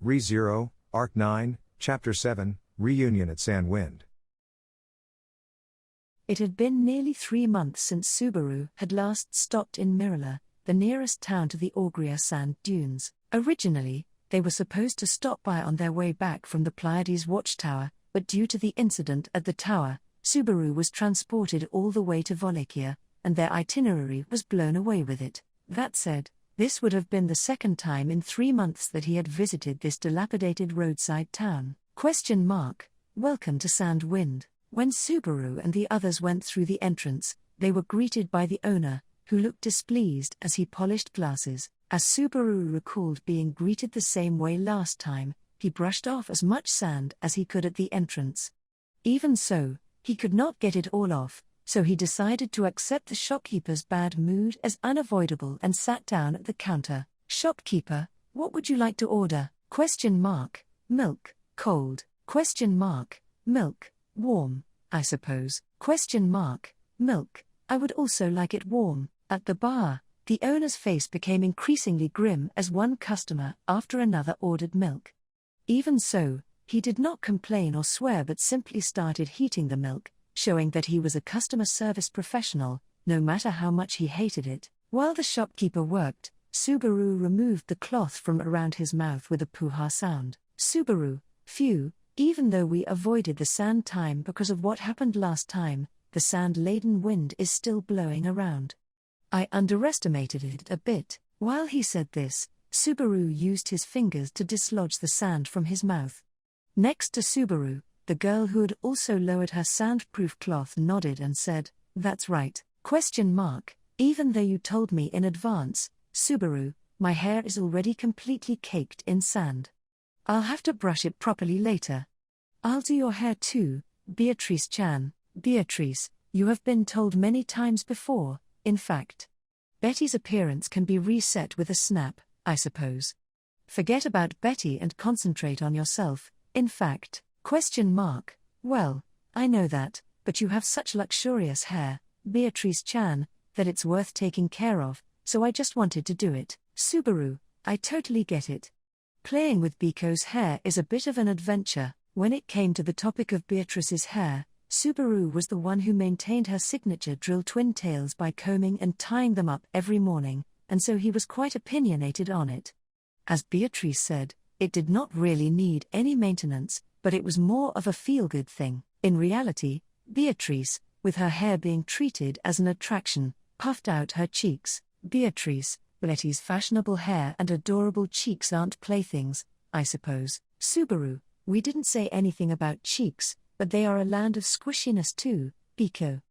Re-Zero, Arc 9, Chapter 7, Reunion at Sandwind. It had been nearly 3 months since Subaru had last stopped in Meili, the nearest town to the Augria sand dunes. Originally, they were supposed to stop by on their way back from the Pleiades watchtower, but due to the incident at the tower, Subaru was transported all the way to Wallachia, and their itinerary was blown away with it. That said, this would have been the second time in 3 months that he had visited this dilapidated roadside town. Welcome to Sandwind. When Subaru and the others went through the entrance, they were greeted by the owner, who looked displeased as he polished glasses. As Subaru recalled being greeted the same way last time, he brushed off as much sand as he could at the entrance. Even so, he could not get it all off, so he decided to accept the shopkeeper's bad mood as unavoidable and sat down at the counter. "Shopkeeper, what would you like to order?" "Milk, cold. Milk, warm, I suppose. Milk, I would also like it warm." At the bar, the owner's face became increasingly grim as one customer after another ordered milk. Even so, he did not complain or swear but simply started heating the milk, showing that he was a customer service professional, no matter how much he hated it. While the shopkeeper worked, Subaru removed the cloth from around his mouth with a poo-ha sound. "Subaru, phew, even though we avoided the sand time because of what happened last time, the sand-laden wind is still blowing around. I underestimated it a bit." While he said this, Subaru used his fingers to dislodge the sand from his mouth. Next to Subaru, the girl who had also lowered her sandproof cloth nodded and said, "That's right. Even though you told me in advance, Subaru, my hair is already completely caked in sand. I'll have to brush it properly later." "I'll do your hair too, Beatrice-chan." "Beatrice, you have been told many times before, in fact. Betty's appearance can be reset with a snap, I suppose. Forget about Betty and concentrate on yourself, in fact. "Well, I know that, but you have such luxurious hair, Beatrice-chan, that it's worth taking care of, so I just wanted to do it." "Subaru, I totally get it. Playing with Biko's hair is a bit of an adventure." When it came to the topic of Beatrice's hair, Subaru was the one who maintained her signature drill twin tails by combing and tying them up every morning, and so he was quite opinionated on it. As Beatrice said, it did not really need any maintenance, but it was more of a feel-good thing. In reality, Beatrice, with her hair being treated as an attraction, puffed out her cheeks. Betty's fashionable hair and adorable cheeks aren't playthings, I suppose." "Subaru, we didn't say anything about cheeks, but they are a land of squishiness too, Biko."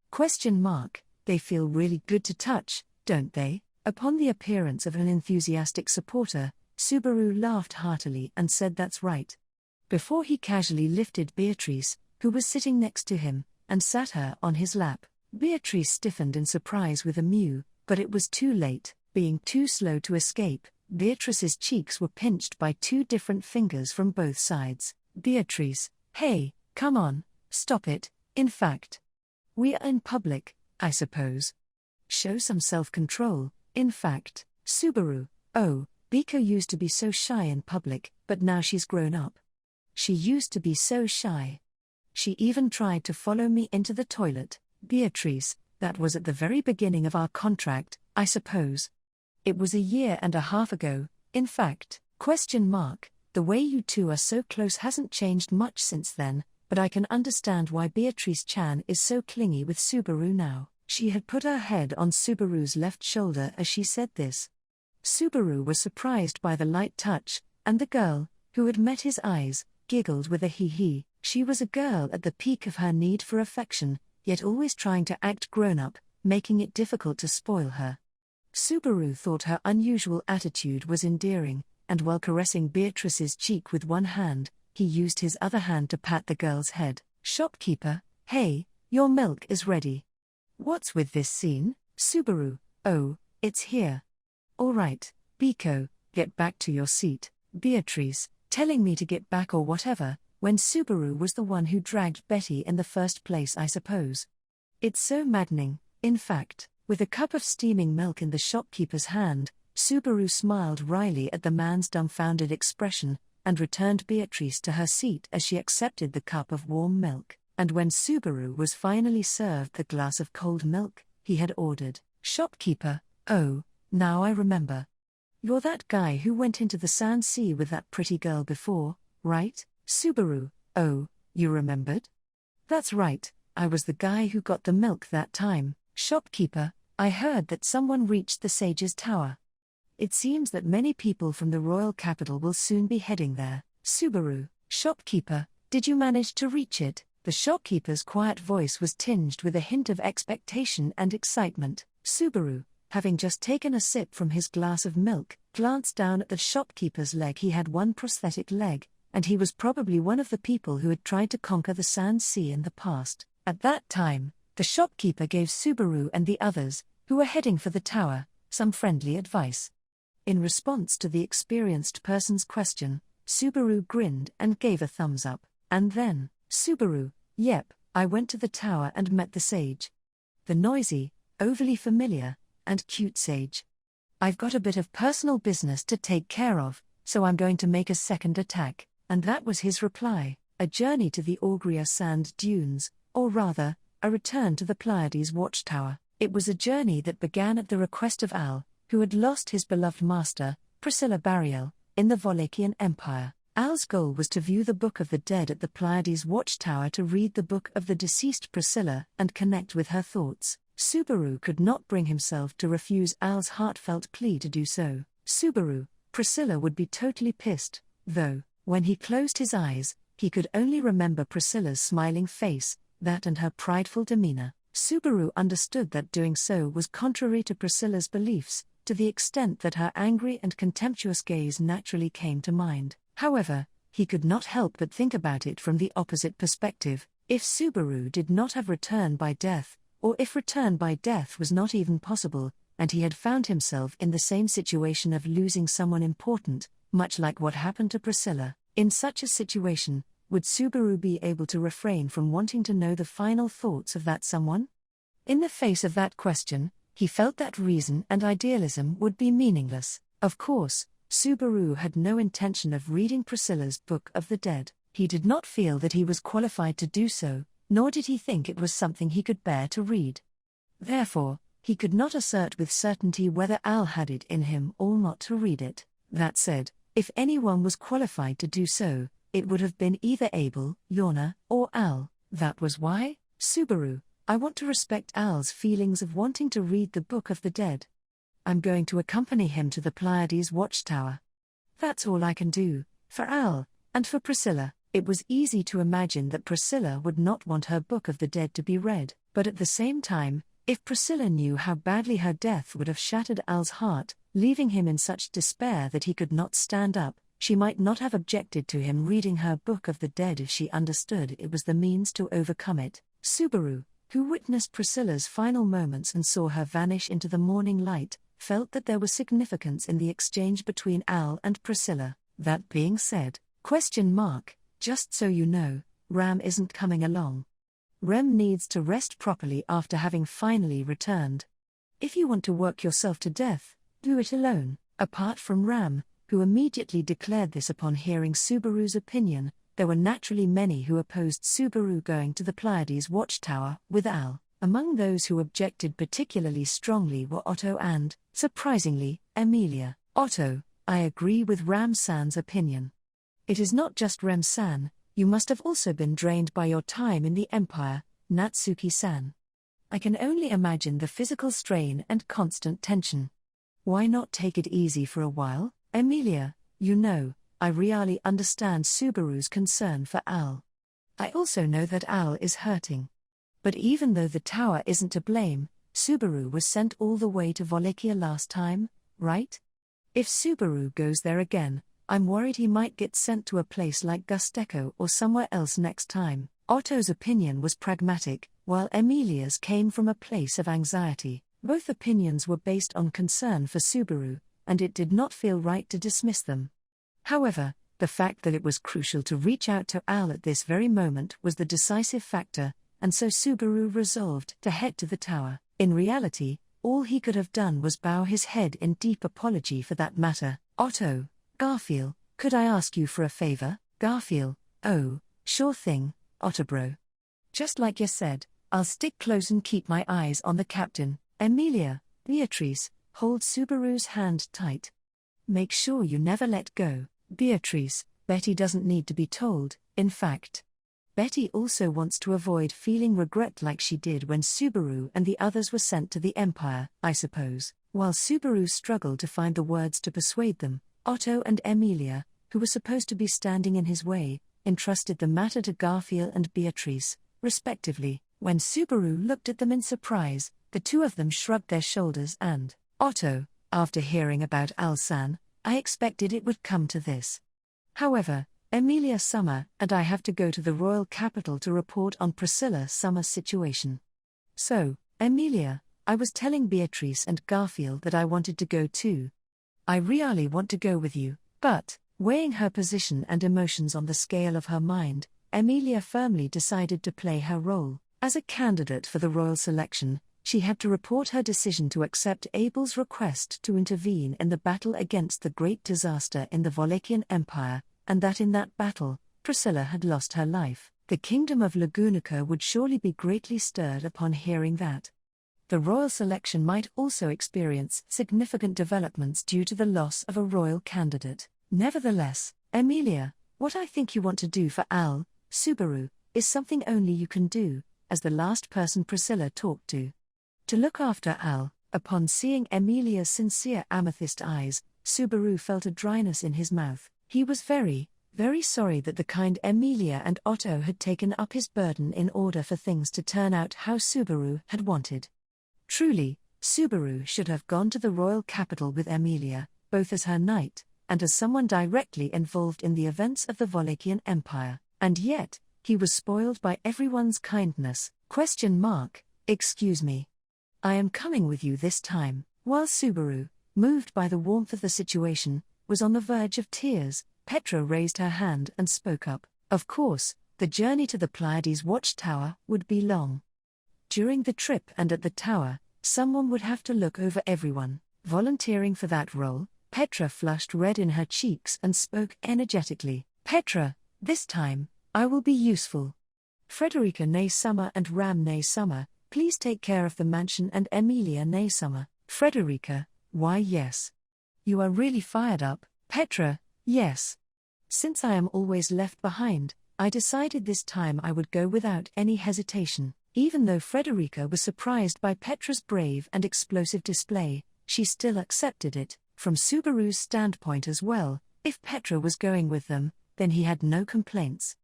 "They feel really good to touch, don't they?" Upon the appearance of an enthusiastic supporter, Subaru laughed heartily and said that's right. Before he casually lifted Beatrice, who was sitting next to him, and sat her on his lap. Beatrice stiffened in surprise with a mew, but it was too late. Being too slow to escape, Beatrice's cheeks were pinched by 2 different fingers from both sides. "Beatrice, hey, come on, stop it, in fact. We are in public, I suppose. Show some self-control, in fact." "Subaru, oh, Biko used to be so shy in public, but now she's grown up. She used to be so shy. She even tried to follow me into the toilet." "Beatrice, that was at the very beginning of our contract, I suppose. It was 1.5 years ago, in fact." The way you two are so close hasn't changed much since then, but I can understand why Beatrice-chan is so clingy with Subaru now." She had put her head on Subaru's left shoulder as she said this. Subaru was surprised by the light touch, and the girl, who had met his eyes, giggled with a hee-hee. She was a girl at the peak of her need for affection, yet always trying to act grown-up, making it difficult to spoil her. Subaru thought her unusual attitude was endearing, and while caressing Beatrice's cheek with one hand, he used his other hand to pat the girl's head. "Shopkeeper, hey, your milk is ready." "What's with this scene?" "Subaru, oh, it's here." "All right, Biko, get back to your seat." Beatrice, telling me to get back or whatever, when Subaru was the one who dragged Betty in the first place, I suppose. It's so maddening, in fact. With a cup of steaming milk in the shopkeeper's hand, Subaru smiled wryly at the man's dumbfounded expression, and returned Beatrice to her seat as she accepted the cup of warm milk. And when Subaru was finally served the glass of cold milk, he had ordered, "Shopkeeper, oh, now I remember. You're that guy who went into the sand sea with that pretty girl before, right?" Subaru, "Oh, you remembered? That's right, I was the guy who got the milk that time." "Shopkeeper, I heard that someone reached the Sage's Tower. It seems that many people from the royal capital will soon be heading there." Subaru, "Shopkeeper, did you manage to reach it?" The shopkeeper's quiet voice was tinged with a hint of expectation and excitement. Subaru, having just taken a sip from his glass of milk, glanced down at the shopkeeper's leg. He had one prosthetic leg, and he was probably one of the people who had tried to conquer the Sand Sea in the past. At that time, the shopkeeper gave Subaru and the others, who were heading for the tower, some friendly advice. In response to the experienced person's question, Subaru grinned and gave a thumbs up. And then, Subaru, "Yep, I went to the tower and met the sage. The noisy, overly familiar, and cute sage. I've got a bit of personal business to take care of, so I'm going to make a second attack." And that was his reply: a journey to the Augria sand dunes, or rather, a return to the Pleiades watchtower. It was a journey that began at the request of Al, who had lost his beloved master, Priscilla Bariel, in the Wallachian Empire. Al's goal was to view the Book of the Dead at the Pleiades watchtower, to read the book of the deceased Priscilla and connect with her thoughts. Subaru could not bring himself to refuse Al's heartfelt plea to do so. Subaru, Priscilla would be totally pissed, though, when he closed his eyes, he could only remember Priscilla's smiling face, that and her prideful demeanor. Subaru understood that doing so was contrary to Priscilla's beliefs, to the extent that her angry and contemptuous gaze naturally came to mind. However, he could not help but think about it from the opposite perspective. If Subaru did not have return by death, or if return by death was not even possible, and he had found himself in the same situation of losing someone important, much like what happened to Priscilla, in such a situation, would Subaru be able to refrain from wanting to know the final thoughts of that someone? In the face of that question, he felt that reason and idealism would be meaningless. Of course, Subaru had no intention of reading Priscilla's Book of the Dead. He did not feel that he was qualified to do so, nor did he think it was something he could bear to read. Therefore, he could not assert with certainty whether Al had it in him or not to read it. That said, if anyone was qualified to do so, it would have been either Abel, Yorna, or Al. That was why, Subaru, I want to respect Al's feelings of wanting to read the Book of the Dead. I'm going to accompany him to the Pleiades watchtower. That's all I can do, for Al, and for Priscilla. It was easy to imagine that Priscilla would not want her Book of the Dead to be read, but at the same time, if Priscilla knew how badly her death would have shattered Al's heart, leaving him in such despair that he could not stand up, she might not have objected to him reading her Book of the Dead if she understood it was the means to overcome it. Subaru, who witnessed Priscilla's final moments and saw her vanish into the morning light, felt that there was significance in the exchange between Al and Priscilla. That being said, just so you know, Ram isn't coming along. Rem needs to rest properly after having finally returned. If you want to work yourself to death, do it alone. Apart from Ram, who immediately declared this upon hearing Subaru's opinion, there were naturally many who opposed Subaru going to the Pleiades watchtower with Al. Among those who objected particularly strongly were Otto and, surprisingly, Emilia. Otto, I agree with Ram-san's opinion. It is not just Rem-san, you must have also been drained by your time in the Empire, Natsuki-san. I can only imagine the physical strain and constant tension. Why not take it easy for a while? Emilia, you know, I really understand Subaru's concern for Al. I also know that Al is hurting. But even though the tower isn't to blame, Subaru was sent all the way to Wallachia last time, right? If Subaru goes there again, I'm worried he might get sent to a place like Gusteko or somewhere else next time. Otto's opinion was pragmatic, while Emilia's came from a place of anxiety. Both opinions were based on concern for Subaru, and it did not feel right to dismiss them. However, the fact that it was crucial to reach out to Al at this very moment was the decisive factor, and so Subaru resolved to head to the tower. In reality, all he could have done was bow his head in deep apology for that matter. Otto, Garfield, Could I ask you for a favor, Garfield? Oh, sure thing, Otterbro. Just like you said, I'll stick close and keep my eyes on the captain. Emilia, Beatrice, hold Subaru's hand tight. Make sure you never let go. Beatrice, Betty doesn't need to be told, in fact. Betty also wants to avoid feeling regret like she did when Subaru and the others were sent to the Empire, I suppose. While Subaru struggled to find the words to persuade them, Otto and Emilia, who were supposed to be standing in his way, entrusted the matter to Garfield and Beatrice, respectively. When Subaru looked at them in surprise, the two of them shrugged their shoulders and, Otto, after hearing about Al-san, I expected it would come to this. However, Emilia Summer and I have to go to the royal capital to report on Priscilla Summer's situation. So, Emilia, I was telling Beatrice and Garfield that I wanted to go too. I really want to go with you, but, weighing her position and emotions on the scale of her mind, Emilia firmly decided to play her role. As a candidate for the royal selection, she had to report her decision to accept Abel's request to intervene in the battle against the great disaster in the Wallachian Empire, and that in that battle, Priscilla had lost her life. The kingdom of Lagunica would surely be greatly stirred upon hearing that. The royal selection might also experience significant developments due to the loss of a royal candidate. Nevertheless, Emilia, what I think you want to do for Al, Subaru, is something only you can do, as the last person Priscilla talked to. To look after Al. Upon seeing Emilia's sincere amethyst eyes, Subaru felt a dryness in his mouth. He was very, very sorry that the kind Emilia and Otto had taken up his burden in order for things to turn out how Subaru had wanted. Truly, Subaru should have gone to the royal capital with Emilia, both as her knight, and as someone directly involved in the events of the Wallachian Empire, and yet, he was spoiled by everyone's kindness. Excuse me. I am coming with you this time. While Subaru, moved by the warmth of the situation, was on the verge of tears, Petra raised her hand and spoke up. Of course, the journey to the Pleiades watchtower would be long. During the trip and at the tower, someone would have to look over everyone. Volunteering for that role, Petra flushed red in her cheeks and spoke energetically. Petra, this time, I will be useful. Frederica née Summer and Ram née Summer, please take care of the mansion and Emilia née Summer. Frederica, why yes. You are really fired up. Petra, yes. Since I am always left behind, I decided this time I would go without any hesitation. Even though Frederica was surprised by Petra's brave and explosive display, she still accepted it. From Subaru's standpoint as well, if Petra was going with them, then he had no complaints.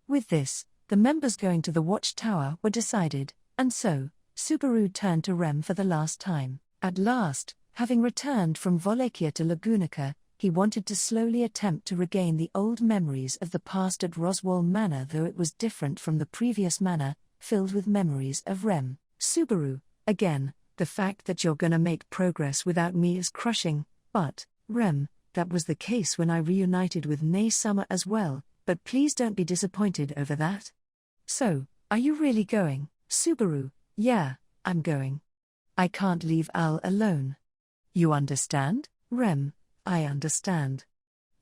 With this, the members going to the watchtower were decided, and so, Subaru turned to Rem for the last time. At last, having returned from Wallachia to Lagunica, he wanted to slowly attempt to regain the old memories of the past at Roswell Manor, though it was different from the previous manor, filled with memories of Rem. Subaru, again, the fact that you're gonna make progress without me is crushing, but, Rem, that was the case when I reunited with née Summer as well, but please don't be disappointed over that. So, are you really going? Subaru, yeah, I'm going. I can't leave Al alone. You understand? Rem, I understand.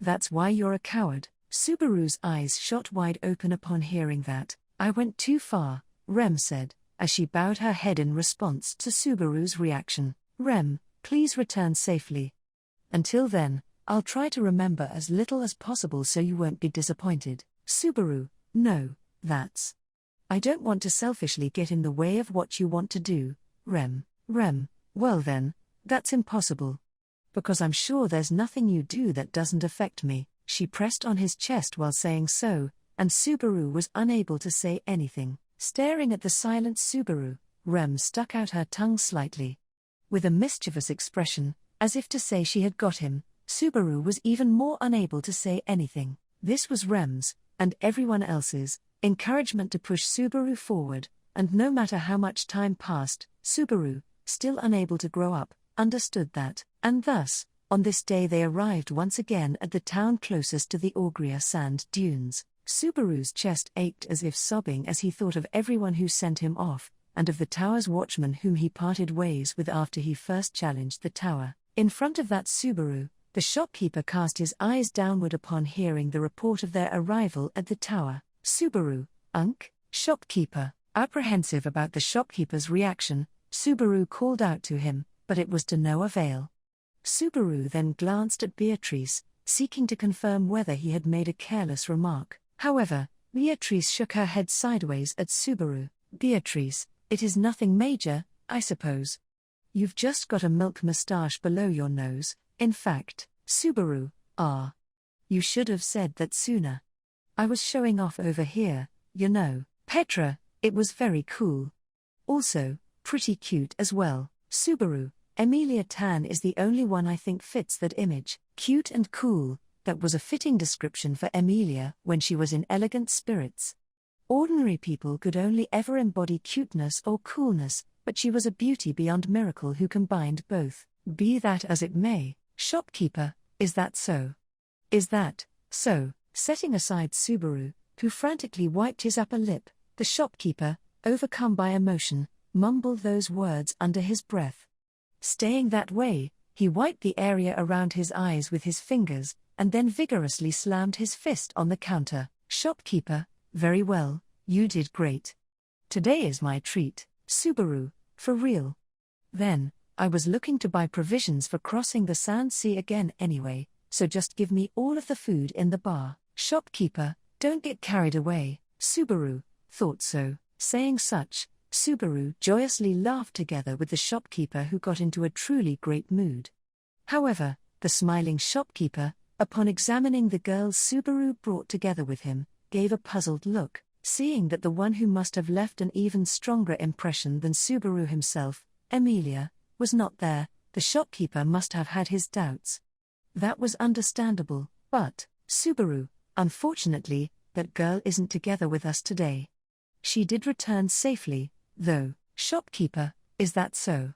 That's why you're a coward. Subaru's eyes shot wide open upon hearing that. I went too far, Rem said, as she bowed her head in response to Subaru's reaction. Rem, please return safely. Until then, I'll try to remember as little as possible so you won't be disappointed. Subaru, no, that's... I don't want to selfishly get in the way of what you want to do, Rem. Rem, well then, that's impossible. Because I'm sure there's nothing you do that doesn't affect me. She pressed on his chest while saying so, and Subaru was unable to say anything. Staring at the silent Subaru, Rem stuck out her tongue slightly. With a mischievous expression, as if to say she had got him, Subaru was even more unable to say anything. This was Rem's, and everyone else's, encouragement to push Subaru forward, and no matter how much time passed, Subaru, still unable to grow up, understood that, and thus, on this day they arrived once again at the town closest to the Augria sand dunes. Subaru's chest ached as if sobbing as he thought of everyone who sent him off, and of the tower's watchman whom he parted ways with after he first challenged the tower. In front of that Subaru, The shopkeeper cast his eyes downward upon hearing the report of their arrival at the tower. Subaru, shopkeeper. Apprehensive about the shopkeeper's reaction, Subaru called out to him, but it was to no avail. Subaru then glanced at Beatrice, seeking to confirm whether he had made a careless remark. However, Beatrice shook her head sideways at Subaru. Beatrice, it is nothing major, I suppose. You've just got a milk moustache below your nose. In fact, Subaru, you should have said that sooner. I was showing off over here, you know. Petra, it was very cool. Also, pretty cute as well. Subaru, Emilia Tan is the only one I think fits that image. Cute and cool, that was a fitting description for Emilia when she was in elegant spirits. Ordinary people could only ever embody cuteness or coolness, but she was a beauty beyond miracle who combined both. Be that as it may, shopkeeper, is that so? Is that so? Setting aside Subaru, who frantically wiped his upper lip, the shopkeeper, overcome by emotion, mumbled those words under his breath. Staying that way, he wiped the area around his eyes with his fingers, and then vigorously slammed his fist on the counter. Shopkeeper, very well, you did great. Today is my treat, Subaru, for real. Then, I was looking to buy provisions for crossing the Sand Sea again anyway, so just give me all of the food in the bar. Shopkeeper, don't get carried away. Subaru, thought so. Saying such, Subaru joyously laughed together with the shopkeeper, who got into a truly great mood. However, the smiling shopkeeper, upon examining the girls Subaru brought together with him, gave a puzzled look, seeing that the one who must have left an even stronger impression than Subaru himself, Emilia, was not there. The shopkeeper must have had his doubts. That was understandable, but, Subaru, unfortunately, that girl isn't together with us today. She did return safely, though. Shopkeeper, is that so?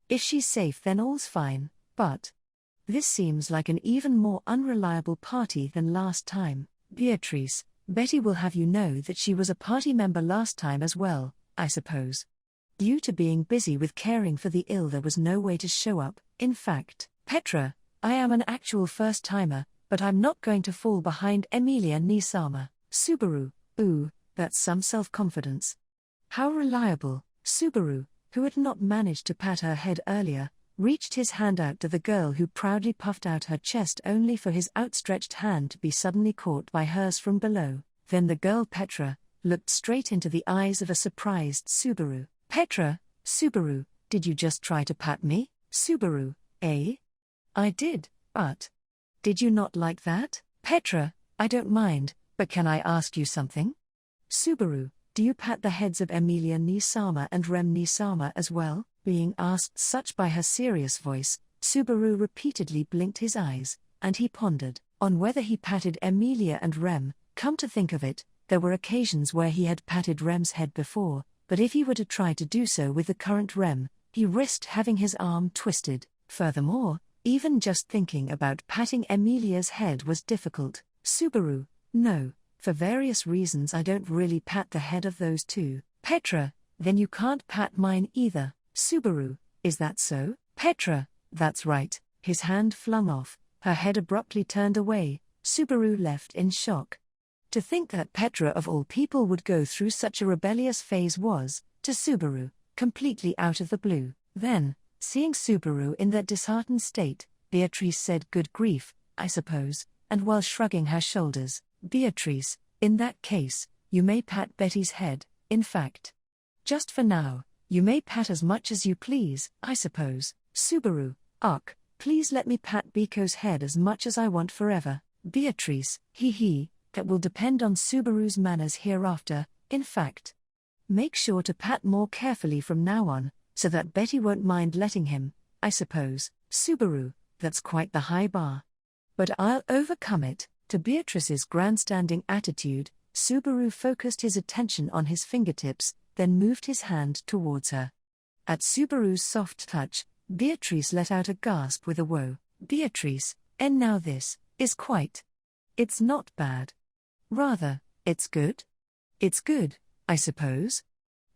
If she's safe then all's fine, but this seems like an even more unreliable party than last time. Beatrice, Betty will have you know that she was a party member last time as well, I suppose. Due to being busy with caring for the ill, there was no way to show up. In fact, Petra, I am an actual first-timer, but I'm not going to fall behind Emilia Nisama. Subaru, ooh, that's some self-confidence. How reliable. Subaru, who had not managed to pat her head earlier, reached his hand out to the girl, who proudly puffed out her chest only for his outstretched hand to be suddenly caught by hers from below. Then the girl Petra looked straight into the eyes of a surprised Subaru. Petra, Subaru, did you just try to pat me? Subaru, eh? I did, but did you not like that? Petra, I don't mind, but can I ask you something? Subaru, do you pat the heads of Emilia Nisama and Rem Nisama as well? Being asked such by her serious voice, Subaru repeatedly blinked his eyes, and he pondered on whether he patted Emilia and Rem. Come to think of it, there were occasions where he had patted Rem's head before, but if he were to try to do so with the current Rem, he risked having his arm twisted. Furthermore, even just thinking about patting Emilia's head was difficult. Subaru, no, for various reasons I don't really pat the head of those two. Petra, then you can't pat mine either. Subaru, is that so? Petra, that's right. His hand flung off, her head abruptly turned away. Subaru left in shock. To think that Petra of all people would go through such a rebellious phase was, to Subaru, completely out of the blue. Then, seeing Subaru in that disheartened state, Beatrice said, "Good grief, I suppose," and while shrugging her shoulders, "Beatrice, in that case, you may pat Betty's head. In fact, just for now, you may pat as much as you please, I suppose." Subaru, please let me pat Biko's head as much as I want forever. Beatrice, that will depend on Subaru's manners hereafter. In fact, make sure to pat more carefully from now on, so that Betty won't mind letting him, I suppose. Subaru, that's quite the high bar. But I'll overcome it. To Beatrice's grandstanding attitude, Subaru focused his attention on his fingertips, then moved his hand towards her. At Subaru's soft touch, Beatrice let out a gasp with a woe. Beatrice, and now this is quite. It's not bad. Rather, it's good? It's good, I suppose.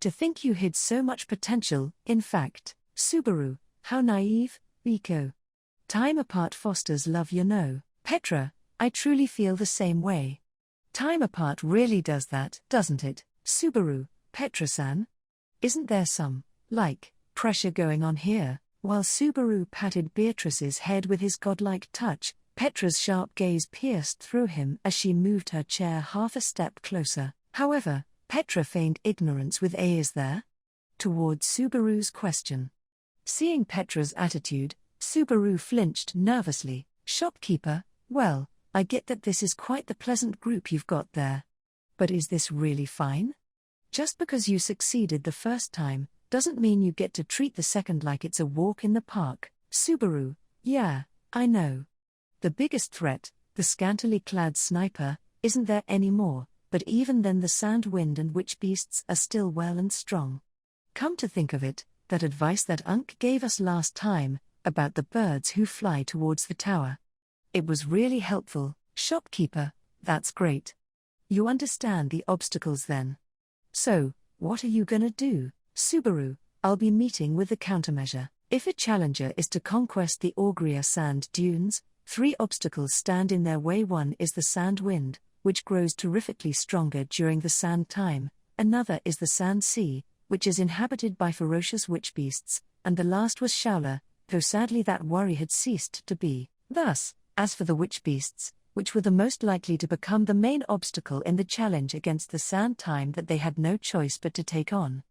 To think you hid so much potential. In fact, Subaru, how naive, Biko. Time apart fosters love, you know. Petra, I truly feel the same way. Time apart really does that, doesn't it, Subaru, Petra-san? Isn't there some, pressure going on here? While Subaru patted Beatrice's head with his godlike touch, Petra's sharp gaze pierced through him as she moved her chair half a step closer. However, Petra feigned ignorance with "Is there?" towards Subaru's question. Seeing Petra's attitude, Subaru flinched nervously. Shopkeeper, well, I get that this is quite the pleasant group you've got there. But is this really fine? Just because you succeeded the first time, doesn't mean you get to treat the second like it's a walk in the park. Subaru, yeah, I know. The biggest threat, the scantily clad sniper, isn't there anymore, but even then the sand wind and witch beasts are still well and strong. Come to think of it, that advice that Unc gave us last time, about the birds who fly towards the tower. It was really helpful, shopkeeper, that's great. You understand the obstacles then. So, what are you gonna do, Subaru? I'll be meeting with the countermeasure. If a challenger is to conquest the Augria sand dunes, 3 obstacles stand in their way. One is the sand wind, which grows terrifically stronger during the sand time. Another is the sand sea, which is inhabited by ferocious witch beasts, and the last was Shaola, though sadly that worry had ceased to be. Thus, as for the witch beasts, which were the most likely to become the main obstacle in the challenge against the sand time that they had no choice but to take on.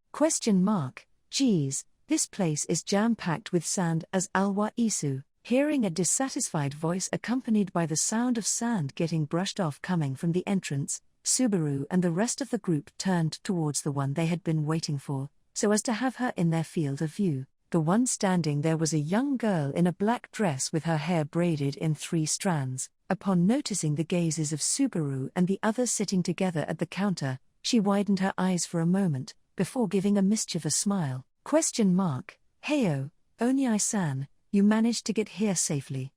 Geez, this place is jam-packed with sand, as Alwa Isu, hearing a dissatisfied voice accompanied by the sound of sand getting brushed off coming from the entrance, Subaru and the rest of the group turned towards the one they had been waiting for, so as to have her in their field of view. The one standing there was a young girl in a black dress with her hair braided in 3 strands. Upon noticing the gazes of Subaru and the others sitting together at the counter, she widened her eyes for a moment, before giving a mischievous smile. Heyo, Onyai-san, you managed to get here safely.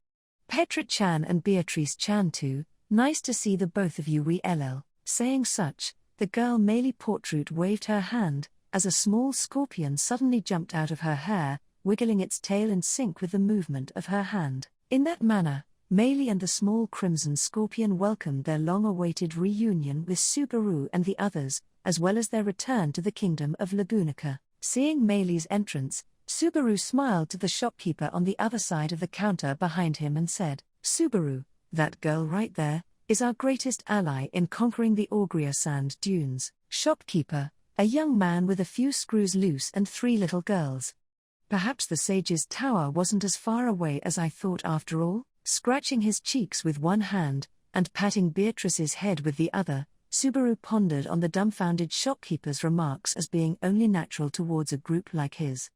Petra-chan and Beatrice-chan too, nice to see the both of you ll. Saying such, the girl Meili Portrait waved her hand, as a small scorpion suddenly jumped out of her hair, wiggling its tail in sync with the movement of her hand. In that manner, Meili and the small crimson scorpion welcomed their long-awaited reunion with Subaru and the others, as well as their return to the kingdom of Lagunica. Seeing Meili's entrance, Subaru smiled to the shopkeeper on the other side of the counter behind him and said, Subaru, that girl right there, is our greatest ally in conquering the Augria sand dunes. Shopkeeper, a young man with a few screws loose and 3 little girls. Perhaps the sage's tower wasn't as far away as I thought after all? Scratching his cheeks with one hand, and patting Beatrice's head with the other, Subaru pondered on the dumbfounded shopkeeper's remarks as being only natural towards a group like his.